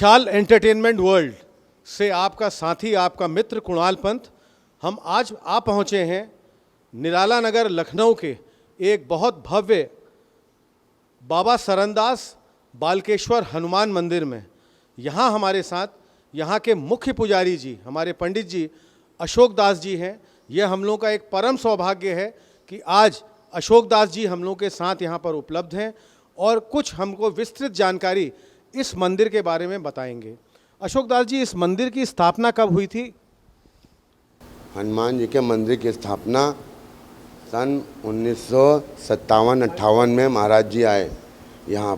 विशाल entertainment world से आपका साथी, आपका मित्र कुणाल पंत। हम आज आ पहुँचे हैं निराला नगर लखनऊ के एक बहुत भव्य बाबा सरनदास बालकेश्वर हनुमान मंदिर में। यहाँ हमारे साथ यहाँ के मुख्य पुजारी जी, हमारे पंडित जी अशोक दास जी हैं। यह हम लोगों का एक परम सौभाग्य है कि आज अशोक दास जी हम लोगों के साथ यहाँ पर उपलब्ध हैं और कुछ हमको विस्तृत जानकारी इस मंदिर के बारे में बताएंगे। अशोक दास जी, इस मंदिर की स्थापना कब हुई थी? हनुमान जी के मंदिर की स्थापना सन 1957-58 में महाराज जी आए यहाँ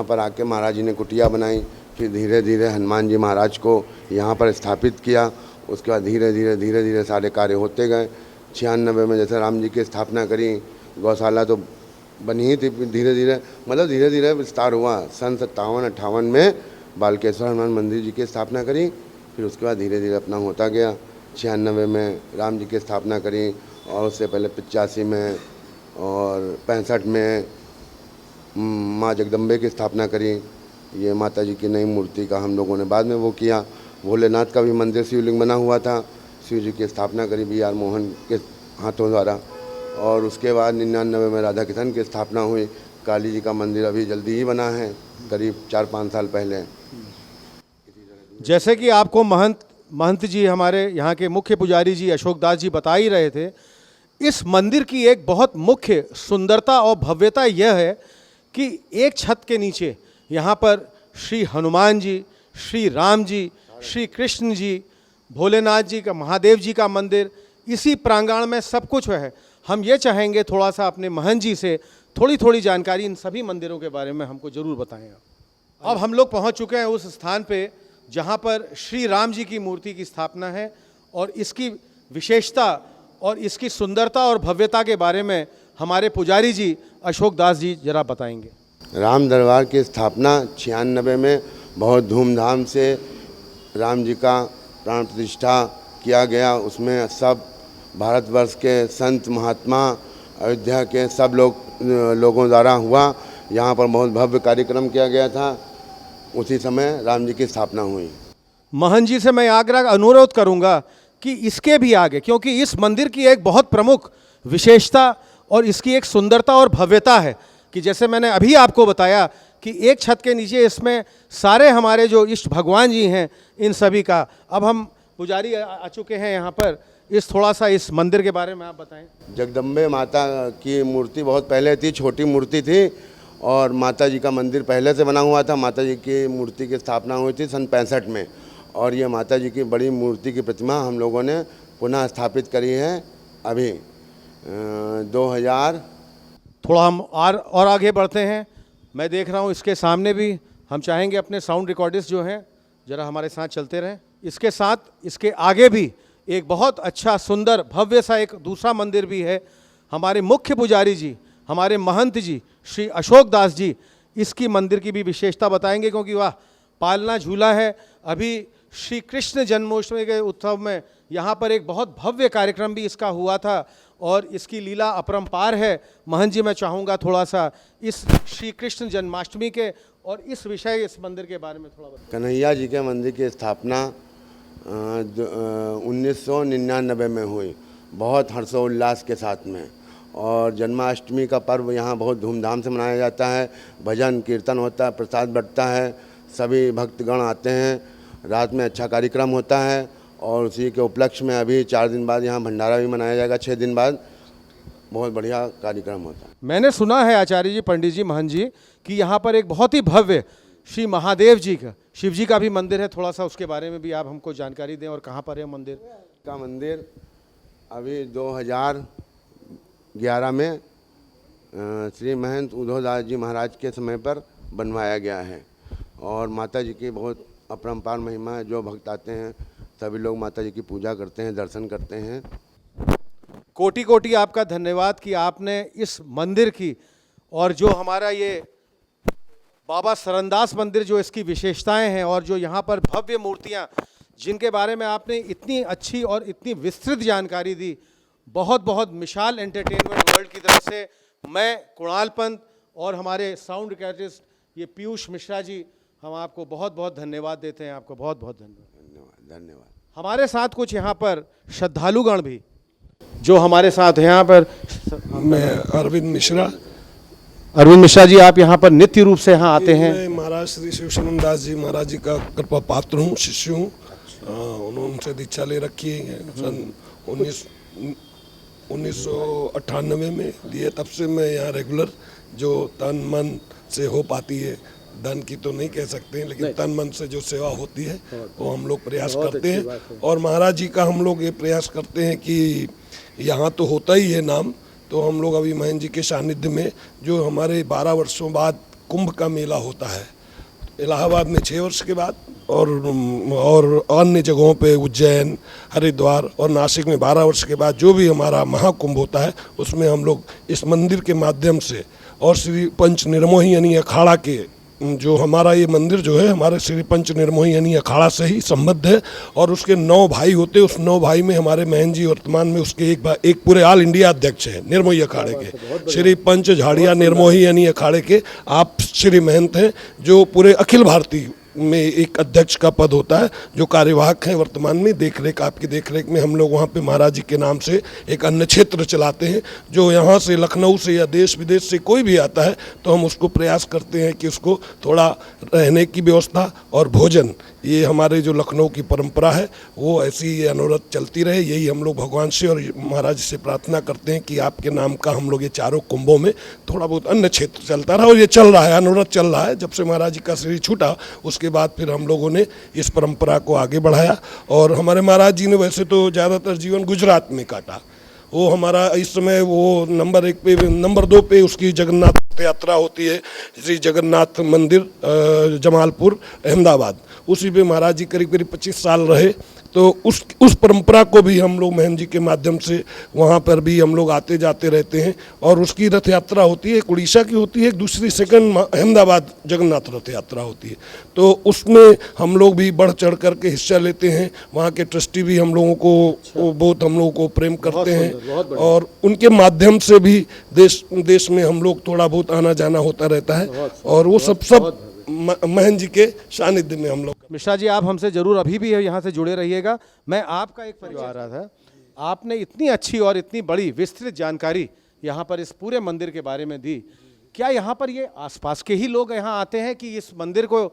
पर आके महाराज जी ने कुटिया बनाई। फिर धीरे धीरे हनुमान जी महाराज को यहाँ पर स्थापित किया। उसके बाद धीरे धीरे सारे कार्य होते गए। 96 में जैसे राम जी की स्थापना करी, गौशाला तो बनी ही थी। धीरे धीरे विस्तार हुआ। सन 57-58 में बालकेश्वर हनुमान मंदिर जी की स्थापना करी। फिर उसके बाद धीरे धीरे अपना होता गया। 96 में राम जी की स्थापना करी और उससे पहले 85 में और 65 में माँ जगदम्बे की स्थापना करी। ये माता जी की नई मूर्ति का हम लोगों ने बाद में वो किया। भोलेनाथ का भी मंदिर शिवलिंग बना हुआ था। शिव जी की स्थापना करी B.R. मोहन के हाथों द्वारा। और उसके बाद 99 में राधा कृष्ण की स्थापना हुई। काली जी का मंदिर अभी जल्दी ही बना है, करीब 4-5 साल पहले। जैसे कि आपको महंत जी, हमारे यहाँ के मुख्य पुजारी जी अशोक दास जी बता ही रहे थे, इस मंदिर की एक बहुत मुख्य सुंदरता और भव्यता यह है कि एक छत के नीचे यहाँ पर श्री हनुमान जी, श्री राम जी, श्री कृष्ण जी, भोलेनाथ जी का, महादेव जी का मंदिर, इसी प्रांगण में सब कुछ है। हम ये चाहेंगे थोड़ा सा अपने महंत जी से थोड़ी जानकारी इन सभी मंदिरों के बारे में हमको ज़रूर बताएं। अब हम लोग पहुँच चुके हैं उस स्थान पे जहाँ पर श्री राम जी की मूर्ति की स्थापना है और इसकी विशेषता और इसकी सुंदरता और भव्यता के बारे में हमारे पुजारी जी अशोक दास जी जरा बताएंगे। राम दरबार की स्थापना 96 में बहुत धूमधाम से राम जी का प्राण प्रतिष्ठा किया गया। उसमें सब भारतवर्ष के संत महात्मा, अयोध्या के सब लोगों द्वारा हुआ। यहाँ पर बहुत भव्य कार्यक्रम किया गया था। उसी समय राम जी की स्थापना हुई। महंत जी से मैं आग्रह अनुरोध करूँगा कि इसके भी आगे, क्योंकि इस मंदिर की एक बहुत प्रमुख विशेषता और इसकी एक सुंदरता और भव्यता है कि जैसे मैंने अभी आपको बताया कि एक छत के नीचे इसमें सारे हमारे जो इष्ट भगवान जी हैं इन सभी का। अब हम पुजारी आ चुके हैं यहाँ पर, थोड़ा सा इस मंदिर के बारे में आप बताएं। जगदम्बे माता की मूर्ति बहुत पहले थी, छोटी मूर्ति थी और माता जी का मंदिर पहले से बना हुआ था। माता जी की मूर्ति की स्थापना हुई थी सन 65 में और ये माता जी की बड़ी मूर्ति की प्रतिमा हम लोगों ने पुनः स्थापित करी है अभी 2000। थोड़ा हम और आगे बढ़ते हैं। मैं देख रहा हूँ इसके सामने भी हम चाहेंगे अपने साउंड रिकॉर्डिस्ट जो हैं ज़रा हमारे साथ चलते रहें। इसके साथ इसके आगे भी एक बहुत अच्छा सुंदर भव्य सा एक दूसरा मंदिर भी है। हमारे मुख्य पुजारी जी, हमारे महंत जी श्री अशोक दास जी इसकी मंदिर की भी विशेषता बताएंगे, क्योंकि वह पालना झूला है। अभी श्री कृष्ण जन्माष्टमी के उत्सव में यहाँ पर एक बहुत भव्य कार्यक्रम भी इसका हुआ था और इसकी लीला अपरंपार है। महंत जी, मैं चाहूँगा थोड़ा सा इस श्री कृष्ण जन्माष्टमी के और इस विषय, इस मंदिर के बारे में थोड़ा बताएं। कन्हैया जी के मंदिर की स्थापना 1999 में हुई, बहुत हर्षोल्लास के साथ में। और जन्माष्टमी का पर्व यहाँ बहुत धूमधाम से मनाया जाता है। भजन कीर्तन होता है, प्रसाद बंटता है, सभी भक्तगण आते हैं। रात में अच्छा कार्यक्रम होता है और उसी के उपलक्ष्य में अभी 4 दिन बाद यहाँ भंडारा भी मनाया जाएगा। 6 दिन बाद बहुत बढ़िया कार्यक्रम होता है। मैंने सुना है आचार्य जी, पंडित जी, महंत जी, कि यहाँ पर एक बहुत ही भव्य श्री महादेव जी का, शिव जी का भी मंदिर है। थोड़ा सा उसके बारे में भी आप हमको जानकारी दें और कहाँ पर है मंदिर का। मंदिर अभी 2011 में श्री महंत उद्धव दास जी महाराज के समय पर बनवाया गया है और माता जी की बहुत अपरंपार महिमा है। जो भक्त आते हैं सभी लोग माता जी की पूजा करते हैं, दर्शन करते हैं। कोटि कोटि आपका धन्यवाद कि आपने इस मंदिर की और जो हमारा ये बाबा सरनदास मंदिर, जो इसकी विशेषताएं हैं और जो यहाँ पर भव्य मूर्तियाँ जिनके बारे में आपने इतनी अच्छी और इतनी विस्तृत जानकारी दी। बहुत विशाल एंटरटेनमेंट वर्ल्ड की तरफ से मैं कुणाल पंत और हमारे साउंड रिकॉर्डिस्ट ये पीयूष मिश्रा जी, हम आपको बहुत बहुत धन्यवाद देते हैं, आपको बहुत बहुत धन्यवाद। धन्यवाद धन्यवाद। हमारे साथ कुछ यहाँ पर श्रद्धालुगण भी जो हमारे साथ हैं यहाँ पर। मैं अरविंद मिश्रा। अरविंद मिश्रा जी, आप यहाँ पर नित्य रूप से यहाँ आते हैं? मैं महाराज श्री शिवशरण दास जी महाराज जी का कृपा पात्र हूँ, शिष्य हूँ। उन्होंने उनसे दीक्षा ले रखी है सन 1998 में लिए। तब से मैं यहाँ रेगुलर, जो तन मन से हो पाती है, धन की तो नहीं कह सकते हैं, लेकिन तन मन से जो सेवा होती है वो हम लोग प्रयास करते हैं। और महाराज जी का हम लोग ये प्रयास करते हैं कि यहाँ तो होता ही है नाम, तो हम लोग अभी महेंद्र जी के सानिध्य में जो हमारे 12 वर्षों बाद कुंभ का मेला होता है, इलाहाबाद में 6 वर्ष के बाद, और अन्य जगहों पे उज्जैन, हरिद्वार और नासिक में 12 वर्ष के बाद जो भी हमारा महाकुंभ होता है, उसमें हम लोग इस मंदिर के माध्यम से और श्री पंच निर्मोही यानी अखाड़ा के, जो हमारा ये मंदिर जो है हमारे श्री पंच निर्मोही यानी अखाड़ा से ही संबद्ध है। और उसके 9 भाई होते हैं, उस 9 भाई में हमारे महेंद्र जी वर्तमान में उसके एक पूरे ऑल इंडिया अध्यक्ष हैं निर्मोही अखाड़े के। श्री पंच झाड़िया निर्मोही यानी अखाड़े के आप श्री महंत हैं, जो पूरे अखिल भारतीय में एक अध्यक्ष का पद होता है, जो कार्यवाहक हैं वर्तमान में। देखरेख, आपकी देखरेख में हम लोग वहाँ पे महाराज जी के नाम से एक अन्य क्षेत्र चलाते हैं। जो यहाँ से लखनऊ से या देश विदेश से कोई भी आता है तो हम उसको प्रयास करते हैं कि उसको थोड़ा रहने की व्यवस्था और भोजन, ये हमारे जो लखनऊ की परंपरा है वो ऐसी अनवरत चलती रहे। यही हम लोग भगवान से और महाराज से प्रार्थना करते हैं कि आपके नाम का हम लोग ये चारों कुंभों में थोड़ा बहुत अन्य क्षेत्र चलता रहा, और ये चल रहा है, अनवरत चल रहा है। जब से महाराज जी का शरीर छूटा उसके बाद फिर हम लोगों ने इस परंपरा को आगे बढ़ाया। और हमारे महाराज जी ने वैसे तो ज़्यादातर जीवन गुजरात में काटा, वो हमारा इस समय वो नंबर 1 पे, नंबर 2 पे उसकी जगन्नाथ यात्रा होती है, श्री जगन्नाथ मंदिर जमालपुर अहमदाबाद, उसी पे महाराज जी करीब करीब 25 साल रहे। तो उस परंपरा को भी हम लोग महेंद्र जी के माध्यम से वहाँ पर भी हम लोग आते जाते रहते हैं। और उसकी रथ यात्रा होती है, एक उड़ीसा की होती है, एक दूसरी सेकंड अहमदाबाद जगन्नाथ रथ यात्रा होती है। तो उसमें हम लोग भी बढ़ चढ़ करके हिस्सा लेते हैं। वहाँ के ट्रस्टी भी हम लोगों को बहुत हम लोगों को प्रेम करते हैं, और उनके माध्यम से भी देश में हम लोग थोड़ा बहुत आना जाना होता रहता है। और वो सब महेंद्र जी के सानिध्य में हम लोग। मिश्रा जी, आप हमसे जरूर अभी भी यहाँ से जुड़े रहिएगा। मैं आपका एक परिवार रहा था, आपने इतनी अच्छी और इतनी बड़ी विस्तृत जानकारी यहाँ पर इस पूरे मंदिर के बारे में दी। क्या यहाँ पर ये आसपास के ही लोग यहाँ आते हैं कि इस मंदिर को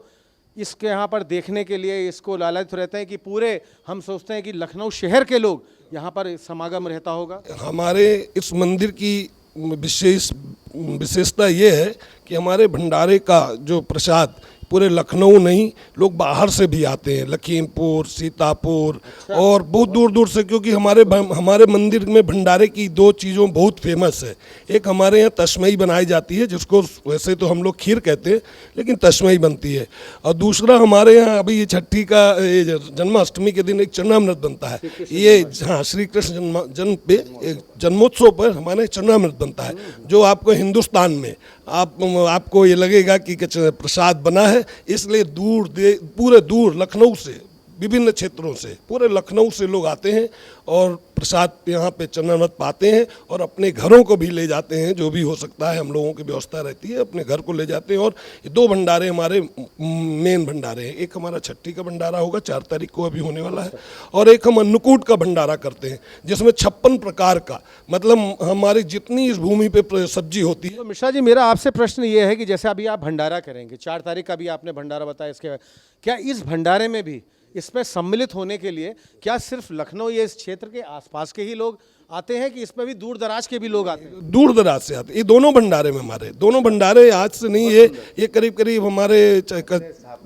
इसके यहाँ पर देखने के लिए इसको लालच रहते हैं, कि पूरे हम सोचते हैं कि लखनऊ शहर के लोग यहाँ पर समागम रहता होगा? हमारे इस मंदिर की विशेषता ये है कि हमारे भंडारे का जो प्रसाद पूरे लखनऊ नहीं, लोग बाहर से भी आते हैं, लखीमपुर, सीतापुर और बहुत दूर दूर से, क्योंकि हमारे मंदिर में भंडारे की 2 चीज़ों बहुत फेमस है। एक हमारे यहाँ तस्मई बनाई जाती है, जिसको वैसे तो हम लोग खीर कहते हैं, लेकिन तस्मई बनती है। और दूसरा हमारे यहाँ अभी ये छठी का जन्माष्टमी के दिन एक चरणामृत बनता है। ये हाँ, श्री कृष्ण जन्मोत्सव पर हमारे चरणामृत बनता है, जो आपको हिंदुस्तान में आपको ये लगेगा कि प्रसाद बना है। इसलिए पूरे दूर लखनऊ से, विभिन्न क्षेत्रों से, पूरे लखनऊ से लोग आते हैं और प्रसाद यहाँ पे चरणामृत पाते हैं, और अपने घरों को भी ले जाते हैं। जो भी हो सकता है हम लोगों की व्यवस्था रहती है, अपने घर को ले जाते हैं। और 2 भंडारे हमारे मेन भंडारे हैं। एक हमारा छठी का भंडारा होगा 4 तारीख को अभी होने वाला है, और एक हम अन्नकूट का भंडारा करते हैं, जिसमें 56 प्रकार का, मतलब हमारी जितनी इस भूमि पे सब्जी होती है। तो मिश्रा जी, मेरा आपसे प्रश्न ये है कि जैसे अभी आप भंडारा करेंगे, 4 तारीख का भी आपने भंडारा बताया, इसके क्या इस भंडारे में भी इसमें सम्मिलित होने के लिए क्या सिर्फ लखनऊ या इस क्षेत्र के आसपास के ही लोग आते हैं, कि इसमें भी दूर दराज के भी लोग आते हैं? दूर दराज से आते हैं। ये दोनों भंडारे में, हमारे दोनों भंडारे आज से नहीं, ये करीब करीब हमारे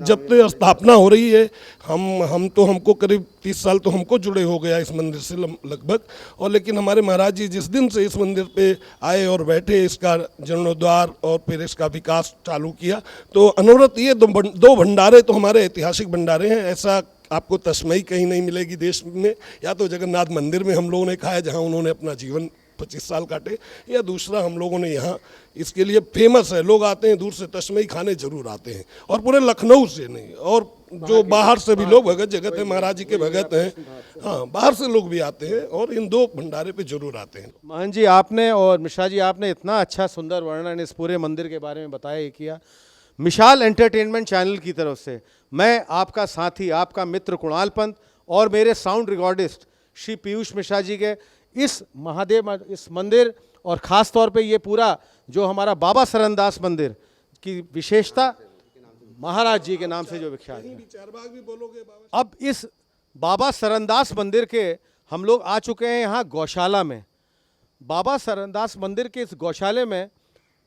जब से स्थापना हो रही है, हमको करीब 30 साल तो हमको जुड़े हो गया इस मंदिर से लगभग। और लेकिन हमारे महाराज जी जिस दिन से इस मंदिर पे आए और बैठे, इसका जीर्णोद्धार और फिर इसका विकास चालू किया, तो अनवरत ये 2 भंडारे तो हमारे ऐतिहासिक भंडारे हैं। ऐसा आपको तस्मई कहीं नहीं मिलेगी देश में। या तो जगन्नाथ मंदिर में हम लोगों ने खाया, जहाँ उन्होंने अपना जीवन 25 साल काटे, या दूसरा हम लोगों ने यहाँ, इसके लिए फेमस है। लोग आते हैं दूर से, तस्मई खाने जरूर आते हैं, और पूरे लखनऊ से नहीं, और जो बाहर से भी लोग, भगत जगत है, महाराज जी के भगत हैं, हाँ, बाहर से लोग भी आते हैं और इन 2 भंडारे पे जरूर आते हैं। महंत जी, आपने और मिश्रा जी, आपने इतना अच्छा सुंदर वर्णन इस पूरे मंदिर के बारे में बताया, किया। मिशाल एंटरटेनमेंट चैनल की तरफ से मैं आपका साथी, आपका मित्र कुणाल पंत और मेरे साउंड रिकॉर्डिस्ट श्री पीयूष मिश्रा जी के इस इस मंदिर और ख़ास तौर पे ये पूरा जो हमारा बाबा सरनदास मंदिर की विशेषता महाराज जी के नाम से जो विख्यात है। अब इस बाबा सरनदास मंदिर के हम लोग आ चुके हैं यहाँ गौशाला में। बाबा सरनदास मंदिर के इस गौशाले में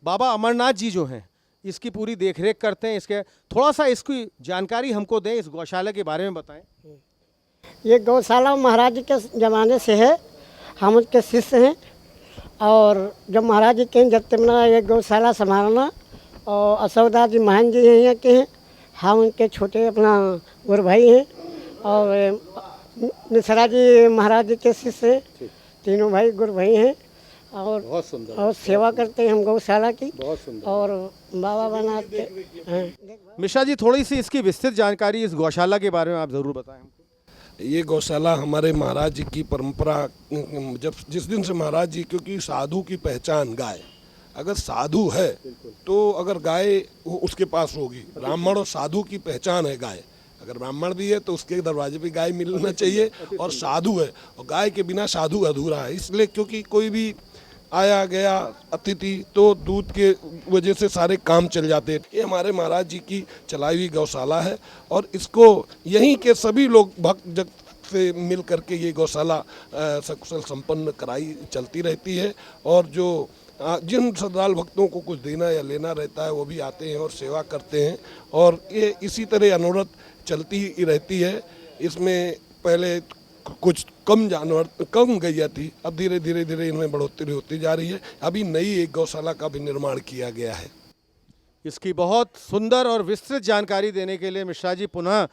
बाबा अमरनाथ जी जो हैं इसकी पूरी देखरेख करते हैं। इसके थोड़ा सा इसकी जानकारी हमको दें, इस गौशाला के बारे में बताएं। ये गौशाला महाराज जी के ज़माने से है, हम उनके शिष्य हैं। और जब महाराज जी के जब तक ये गौशाला संभालना, और अशोकदास जी महान जी हैं यहाँ के हैं, हम उनके छोटे अपना गुरु भाई हैं। और मिश्रा जी महाराज जी के शिष्य हैं, तीनों भाई गुरु भाई हैं। और बहुत सुंदर, और सेवा करते हैं हम गौशाला की, बहुत सुंदर। और बाबा बनाते हैं। मिश्रा जी, थोड़ी सी इसकी विस्तृत जानकारी इस गौशाला के बारे में आप ज़रूर बताएं हमको। ये गौशाला हमारे महाराज जी की परंपरा, जब जिस दिन से महाराज जी, क्योंकि साधु की पहचान गाय, अगर साधु है तो अगर गाय उसके पास होगी। ब्राह्मण और साधु की पहचान है गाय। अगर ब्राह्मण भी है तो उसके दरवाजे पे गाय मिलना चाहिए, और साधु है, और गाय के बिना साधु अधूरा है। इसलिए क्योंकि कोई भी आया गया अतिथि तो दूध के वजह से सारे काम चल जाते हैं। ये हमारे महाराज जी की चलाई हुई गौशाला है, और इसको यहीं के सभी लोग भक्त जग से मिल करके ये गौशाला सकुशल संपन्न कराई चलती रहती है। और जो जिन श्रद्धालु भक्तों को कुछ देना या लेना रहता है वो भी आते हैं और सेवा करते हैं, और ये इसी तरह अनवरत चलती ही रहती है। इसमें पहले कुछ कम जानवर, कम गैया थी, अब धीरे धीरे इनमें बढ़ोतरी होती जा रही है। अभी नई एक गौशाला का भी निर्माण किया गया है। इसकी बहुत सुंदर और विस्तृत जानकारी देने के लिए मिश्रा जी पुनः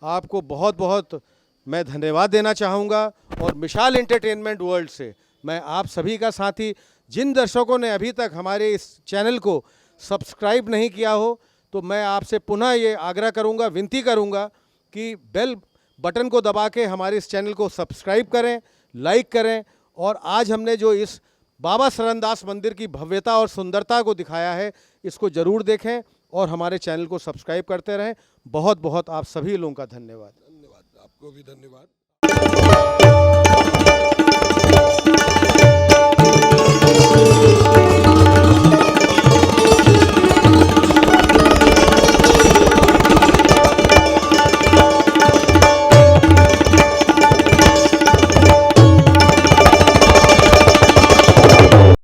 आपको बहुत बहुत मैं धन्यवाद देना चाहूँगा। और मिशाल एंटरटेनमेंट वर्ल्ड से मैं आप सभी का साथी, जिन दर्शकों ने अभी तक हमारे इस चैनल को सब्सक्राइब नहीं किया हो तो मैं आपसे पुनः ये आग्रह करूँगा, विनती करूँगा कि बेल बटन को दबा के हमारे इस चैनल को सब्सक्राइब करें, लाइक करें। और आज हमने जो इस बाबा सरनदास मंदिर की भव्यता और सुंदरता को दिखाया है, इसको ज़रूर देखें और हमारे चैनल को सब्सक्राइब करते रहें। बहुत बहुत आप सभी लोगों का धन्यवाद। धन्यवाद, आपको भी धन्यवाद।